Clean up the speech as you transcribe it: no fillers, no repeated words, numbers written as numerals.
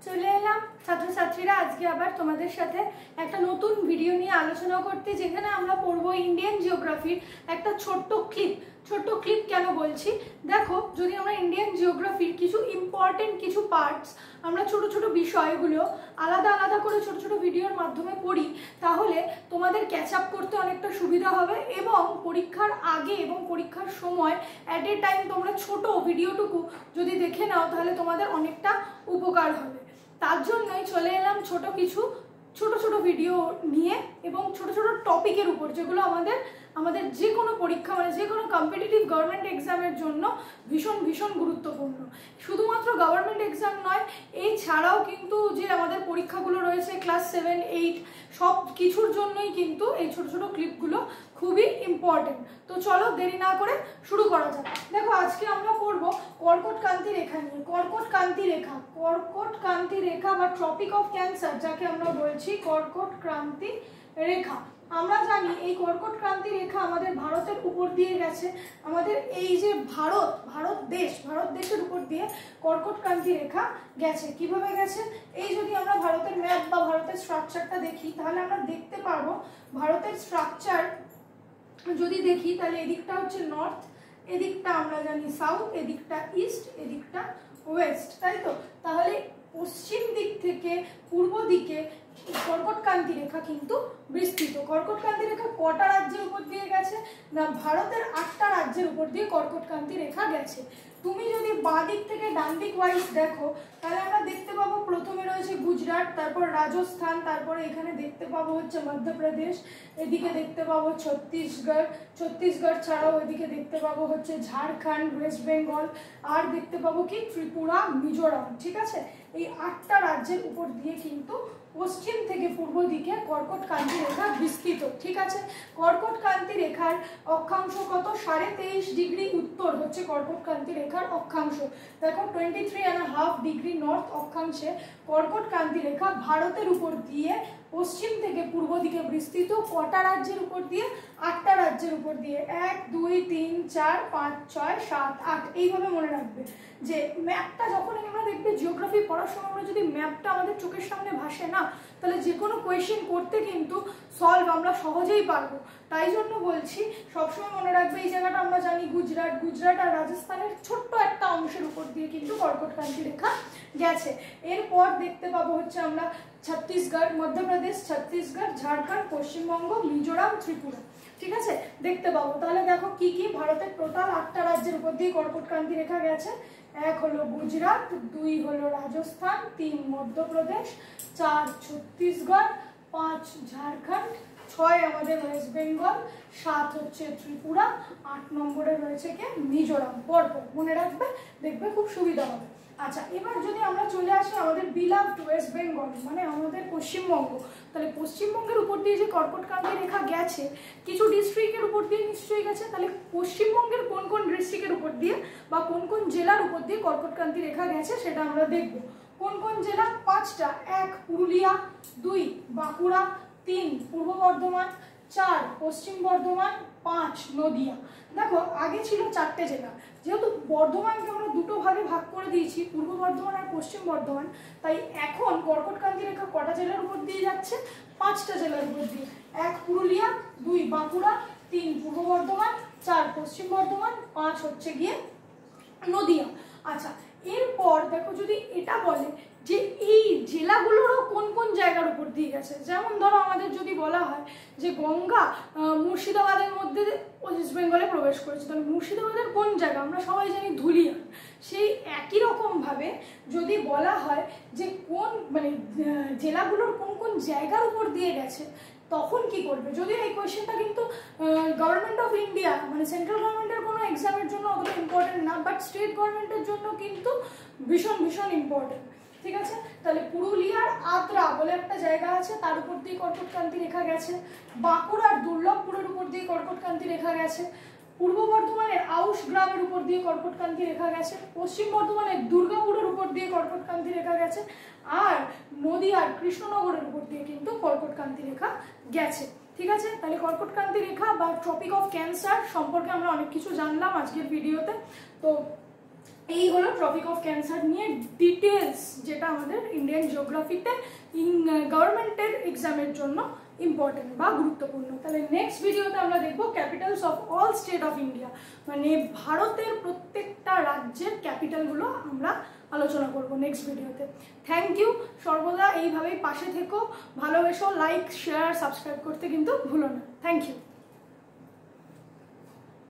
চলে এলাম ছাত্রছাত্রীরা আজকে আবার তোমাদের সাথে একটা নতুন ভিডিও নিয়ে আলোচনা করতে, যেখানে আমরা পড়বো ইন্ডিয়ান জিওগ্রাফির একটা ছোট্ট ক্লিপ। কেন বলছি দেখো, যদি আমরা ইন্ডিয়ান জিওগ্রাফির কিছু ইম্পর্টেন্ট কিছু পার্টস আমরা ছোট ছোট বিষয়গুলো আলাদা আলাদা করে ছোট ছোট ভিডিওর মাধ্যমে পড়ি, তাহলে তোমাদের ক্যাচ আপ করতে অনেকটা সুবিধা হবে এবং পরীক্ষার আগে এবং পরীক্ষার সময় অ্যাট এ টাইম তোমরা ছোট ভিডিওটুকু যদি দেখে নাও তাহলে তোমাদের অনেকটা উপকার হবে। তার জন্যই চলে এলাম ছোট ছোট ভিডিও নিয়ে এবং ছোট ছোট টপিকের উপর, যেগুলো আমাদের যে কোনো পরীক্ষা মানে যে কোনো কম্পিটিটিভ গভর্নমেন্ট এক্সামের জন্য ভীষণ গুরুত্বপূর্ণ। শুধুমাত্র গভর্নমেন্ট এক্সাম নয়, এছাড়াও কিন্তু যে আমাদের পরীক্ষাগুলো রয়েছে ক্লাস 7, 8 সব কিছুর জন্যই কিন্তু এই ছোট ছোট ক্লিপগুলো খুবই ইম্পর্টেন্ট। তো চলো দেরি না করে শুরু করা যাক। দেখো, আজকে আমরা পড়বো কর্কটক্রান্তি রেখা নিয়ে। কর্কটক্রান্তি রেখা বা ট্রপিক অফ ক্যান্সার, যাকে আমরা বলছি কর্কটক্রান্তি রেখা। আমরা জানি এই কর্কটক্রান্তি রেখা আমাদের ভারতের উপর দিয়ে গেছে। আমাদের এই যে ভারত দেশের উপর দিয়ে কর্কটক্রান্তি রেখা গেছে। কিভাবে গেছে? এই যদি আমরা ভারতের ম্যাপ বা ভারতের স্ট্রাকচারটা দেখি, তাহলে আমরা দেখতে পারবো ভারতের স্ট্রাকচার যদি দেখি, তাহলে এদিকটা হচ্ছে নর্থ, এদিকটা আমরা জানি সাউথ, এদিকটা ইস্ট, এদিকটা ওয়েস্ট, তাই তো? তাহলে পশ্চিম দিক থেকে পূর্ব দিকে কর্কটক্রান্তি রেখা কিন্তু বিস্তৃত। কর্কটক্রান্তি রেখা কটা রাজ্যের উপর দিয়ে গেছে? না, ভারতের 8টা রাজ্যের উপর দিয়ে কর্কটক্রান্তি রেখা গেছে। তুমি যদি বাঁ দিক থেকে ডান দিক ওয়াইজ দেখো, তাহলে আমরা দেখতে পাবো প্রথমে রয়েছে গুজরাট, তারপর রাজস্থান, তারপরে এখানে দেখতে পাবো হচ্ছে মধ্যপ্রদেশ, এদিকে দেখতে পাবো ছত্তিশগড় ছাড়াও এদিকে দেখতে পাবো হচ্ছে ঝাড়খণ্ড, ওয়েস্ট বেঙ্গল, আর দেখতে পাবো কি ত্রিপুরা, মিজোরাম। ঠিক আছে, এই 8টা রাজ্যের উপর দিয়ে কিন্তু পশ্চিম থেকে পূর্ব দিকে কর্কটক্রান্তি রেখা বিস্তৃত। ঠিক আছে, কর্কটক্রান্তি রেখার অক্ষাংশ কত? 23.5 ডিগ্রি উত্তর হচ্ছে কর্কটক্রান্তি রেখার অক্ষাংশ। দেখো, 23.5 ডিগ্রি নর্থ অক্ষাংশে কর্কটক্রান্তি রেখা ভারতের উপর দিয়ে পশ্চিম থেকে পূর্ব দিকে বিস্তৃত। কটা রাজ্যের উপর দিয়ে? 8টা রাজ্যের উপর দিয়ে। 1, 2, 3, 4, 5, 6, 7, 8 এইভাবে মনে রাখবে যে ম্যাপটা যখন আমরা দেখবে জিওগ্রাফি পড়ার সময় আমরা যদি ম্যাপটা আমাদের চোখের সামনে ভাসে না, তাহলে যে কোনো কোয়েশ্চেন করতে কিন্তু সলভ আমরা সহজেই পারবো। তাই জন্য বলছি সবসময় মনে রাখবে এই জায়গাটা আমরা জানি গুজরাট আর রাজস্থানের ছোট্ট একটা অংশের উপর দিয়ে কিন্তু কর্কটক্রান্তি রেখা গেছে। এরপর দেখতে পাবো হচ্ছে আমরা ছত্তিশগড়, মধ্যপ্রদেশ, ছত্তিশগড়, ঝাড়খণ্ড, পশ্চিমবঙ্গ, মিজোরাম, ত্রিপুরা। ঠিক আছে, দেখতে পাবো। তাহলে দেখো কি ভারতের টোটাল 8টা রাজ্যের উপর দিয়ে কর্কটক্রান্তি রেখা গেছে। 1 হলো গুজরাট, 2 হলো রাজস্থান, 3 মধ্যপ্রদেশ, 4 ছত্তিশগড়, 5 ঝাড়খণ্ড, 6 আমাদের ওয়েস্ট বেঙ্গল, 7 হচ্ছে ত্রিপুরা, 8 নম্বরে রয়েছে কি মিজোরাম। পরপর মনে রাখবে, দেখবে খুব সুবিধা হবে। আচ্ছা, এবার যদি আমরা চলে আসি আমাদের বিলাভড ওয়েস্ট বেঙ্গল মানে আমাদের পশ্চিমবঙ্গ, তাহলে পশ্চিমবঙ্গের উপর দিয়ে যে কর্কটক্রান্তি রেখা গেছে কিছু ডিস্ট্রিক্টের উপর দিয়ে নিশ্চয়ই গেছে। তাহলে পশ্চিমবঙ্গের কোন কোন ডিস্ট্রিক্টের উপর দিয়ে বা কোন কোন জেলার উপর দিয়ে কর্কটক্রান্তি রেখা গেছে সেটা আমরা দেখব। কোন কোন জেলা? 5টা। 1 পুরুলিয়া, 2 বাঁকুড়া, 3 পূর্ব বর্ধমান, 4 পশ্চিম বর্ধমান, 5 নদিয়া। দেখো, আগে ছিল 4টে জেলা, যেহেতু বর্ধমানকে আমরা দুটো ভাগে ভাগ করে দিয়েছি, পূর্ব বর্ধমান আর পশ্চিম বর্ধমান, তাই এখন কর্কটক্রান্তি রেখা কটা জেলার উপর দিয়ে যাচ্ছে? 5টা জেলার উপর দিয়ে। 1 পুরুলিয়া, 2 বাঁকুড়া, 3 পূর্ব বর্ধমান, 4 পশ্চিম বর্ধমান, 5 হচ্ছে গিয়ে নদিয়া। আচ্ছা, এরপর দেখো যদি এটা বলে যে এই জেলাগুলোরও কোন কোন জায়গার উপর দিয়ে গেছে, যেমন ধরো আমাদের যদি বলা হয় যে গঙ্গা মুর্শিদাবাদের মধ্যে ওয়েস্ট বেঙ্গলে প্রবেশ করেছে, তাহলে মুর্শিদাবাদের কোন জায়গা? আমরা সবাই জানি ধুলিয়ান। সেই একই রকমভাবে যদি বলা হয় যে কোন মানে জেলাগুলোর কোন কোন জায়গার উপর দিয়ে গেছে, তখন কি করবে? যদিও এই কোয়েশ্চেনটা কিন্তু গভর্নমেন্ট অফ ইন্ডিয়া মানে সেন্ট্রাল গভর্নমেন্টের কোনো এক্সামের জন্য অতটা ইম্পর্টেন্ট না, বাট স্টেট গভর্নমেন্টের জন্য কিন্তু ভীষণ ইম্পর্টেন্ট। ঠিক আছে, তাহলে পুরুলিয়ার আদ্রা বলে একটা জায়গা আছে, তার উপর দিয়ে কর্কটক্রান্তি রেখা গেছে। বাঁকুড়ার দুর্লভপুরের উপর দিয়ে কর্কটক্রান্তি রেখা গেছে। পূর্ব বর্ধমানের আউশ গ্রামের উপর দিয়ে কর্কটক্রান্তি রেখা গেছে। পশ্চিম বর্ধমানের দুর্গাপুরের উপর দিয়ে কর্কটক্রান্তি রেখা গেছে। আর নদিয়ার কৃষ্ণনগরের উপর দিয়ে কিন্তু কর্কটক্রান্তি রেখা গেছে। ঠিক আছে, তাহলে কর্কটক্রান্তি রেখা বা ট্রপিক অফ ক্যান্সার সম্পর্কে আমরা অনেক কিছু জানলাম আজকের ভিডিওতে। তো এই হলো ট্রপিক অফ ক্যান্সার নিয়ে ডিটেলস, যেটা আমাদের ইন্ডিয়ান জিওগ্রাফিতে গভর্নমেন্টের এক্সামের জন্য ইম্পর্টেন্ট বা গুরুত্বপূর্ণ। তাহলে নেক্সট ভিডিওতে আমরা দেখবো Capitals of all state of India, মানে ভারতের প্রত্যেকটা রাজ্যের ক্যাপিটালগুলো আমরা আলোচনা করব নেক্সট ভিডিওতে। থ্যাংক ইউ, সর্বদা এইভাবেই পাশে থেকো, ভালোবেসো, লাইক শেয়ার সাবস্ক্রাইব করতে কিন্তু ভুলো না। Thank you.